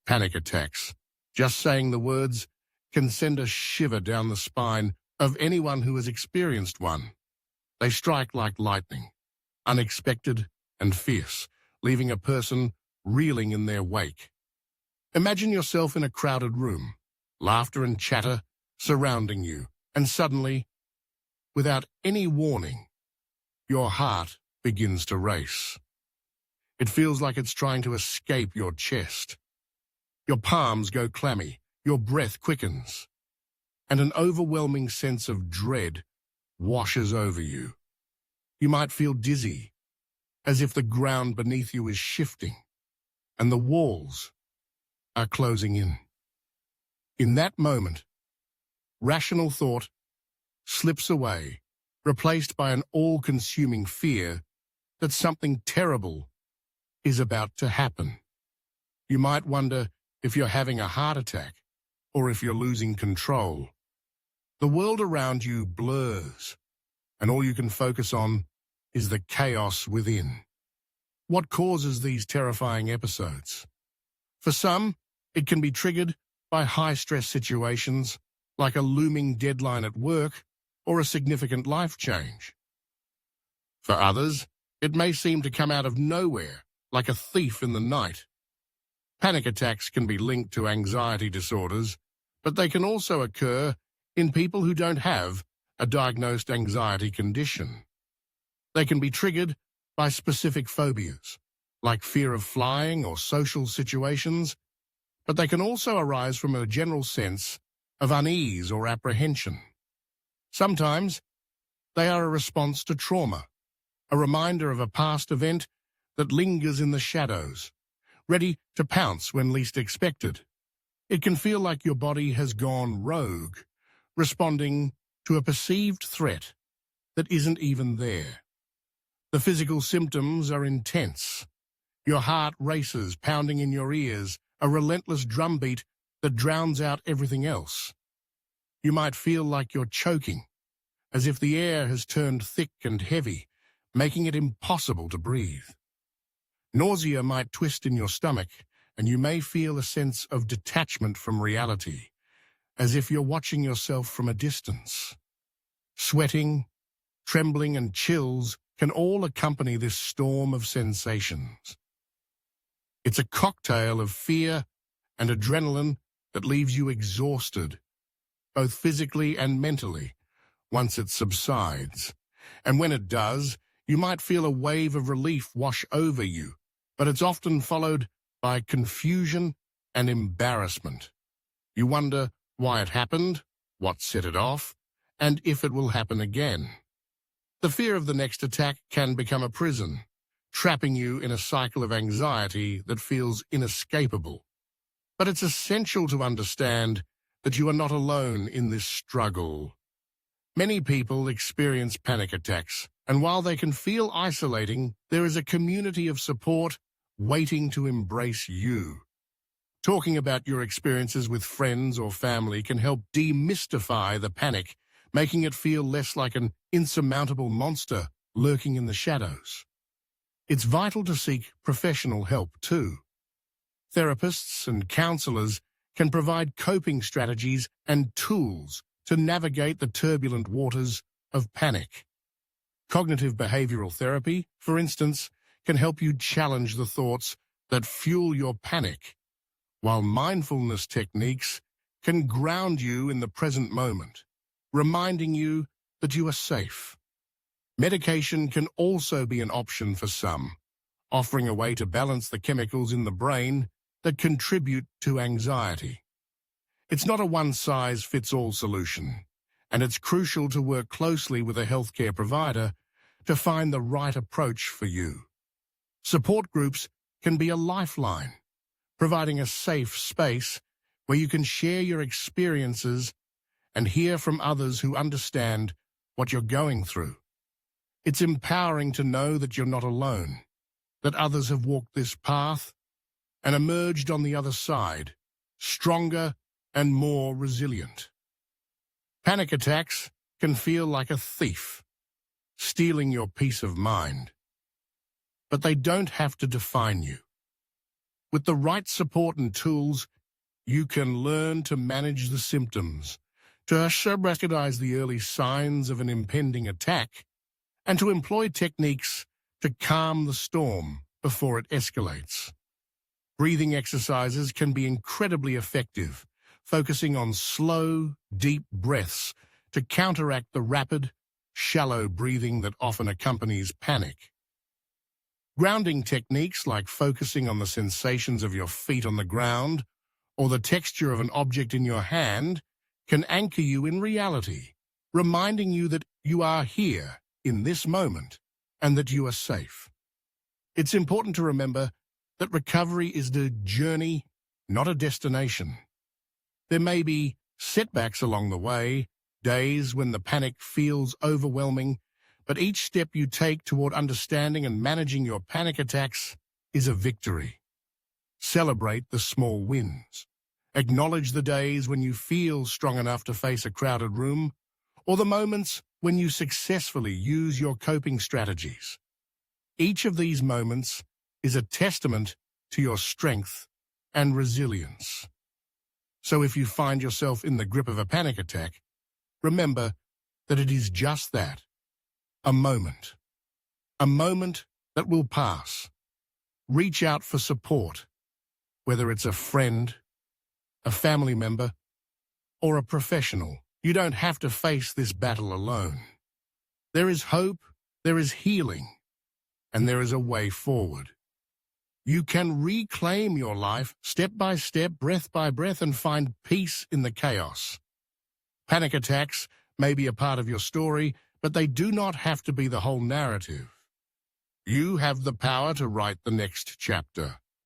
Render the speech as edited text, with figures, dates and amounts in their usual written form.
Panic attacks. Just saying the words can send a shiver down the spine of anyone who has experienced one. They strike like lightning, unexpected and fierce, leaving a person reeling in their wake. Imagine yourself in a crowded room, laughter and chatter surrounding you, and suddenly, without any warning, your heart begins to race. It feels like it's trying to escape your chest. Your palms go clammy, your breath quickens, and an overwhelming sense of dread washes over you. You might feel dizzy, as if the ground beneath you is shifting, and the walls are closing in. In that moment, rational thought slips away, replaced by an all-consuming fear that something terrible is about to happen. You might wonder if you're having a heart attack or if you're losing control. The world around you blurs, and all you can focus on is the chaos within. What causes these terrifying episodes? For some, it can be triggered by high-stress situations like a looming deadline at work or a significant life change. For others, it may seem to come out of nowhere, like a thief in the night. Panic attacks can be linked to anxiety disorders, but they can also occur in people who don't have a diagnosed anxiety condition. They can be triggered by specific phobias, like fear of flying or social situations, but they can also arise from a general sense of unease or apprehension. Sometimes, they are a response to trauma, a reminder of a past event that lingers in the shadows, ready to pounce when least expected. It can feel like your body has gone rogue, responding to a perceived threat that isn't even there. The physical symptoms are intense. Your heart races, pounding in your ears, a relentless drumbeat that drowns out everything else. You might feel like you're choking, as if the air has turned thick and heavy, making it impossible to breathe. Nausea might twist in your stomach, and you may feel a sense of detachment from reality, as if you're watching yourself from a distance. Sweating, trembling, and chills can all accompany this storm of sensations. It's a cocktail of fear and adrenaline that leaves you exhausted, both physically and mentally, once it subsides. And when it does, you might feel a wave of relief wash over you, but it's often followed by confusion and embarrassment. You wonder why it happened, what set it off, and if it will happen again. The fear of the next attack can become a prison, trapping you in a cycle of anxiety that feels inescapable. But it's essential to understand that you are not alone in this struggle. Many people experience panic attacks, and while they can feel isolating, there is a community of support waiting to embrace you. Talking about your experiences with friends or family can help demystify the panic, making it feel less like an insurmountable monster lurking in the shadows. It's vital to seek professional help too. Therapists and counselors can provide coping strategies and tools to navigate the turbulent waters of panic. Cognitive behavioral therapy, for instance, can help you challenge the thoughts that fuel your panic, while mindfulness techniques can ground you in the present moment, reminding you that you are safe. Medication can also be an option for some, offering a way to balance the chemicals in the brain that contribute to anxiety. It's not a one-size-fits-all solution, and it's crucial to work closely with a healthcare provider to find the right approach for you. Support groups can be a lifeline, providing a safe space where you can share your experiences and hear from others who understand what you're going through. It's empowering to know that you're not alone, that others have walked this path and emerged on the other side, stronger and more resilient. Panic attacks can feel like a thief, stealing your peace of mind. But they don't have to define you. With the right support and tools, you can learn to manage the symptoms, to recognize the early signs of an impending attack, and to employ techniques to calm the storm before it escalates. Breathing exercises can be incredibly effective, focusing on slow, deep breaths to counteract the rapid, shallow breathing that often accompanies panic. Grounding techniques like focusing on the sensations of your feet on the ground or the texture of an object in your hand can anchor you in reality, reminding you that you are here in this moment and that you are safe. It's important to remember that recovery is the journey, not a destination. There may be setbacks along the way, days when the panic feels overwhelming, but each step you take toward understanding and managing your panic attacks is a victory. Celebrate the small wins. Acknowledge the days when you feel strong enough to face a crowded room, or the moments when you successfully use your coping strategies. Each of these moments is a testament to your strength and resilience. So if you find yourself in the grip of a panic attack, remember that it is just that, a moment that will pass. Reach out for support, whether it's a friend, a family member, or a professional. You don't have to face this battle alone. There is hope, there is healing, and there is a way forward. You can reclaim your life step by step, breath by breath, and find peace in the chaos. Panic attacks may be a part of your story, but they do not have to be the whole narrative. You have the power to write the next chapter.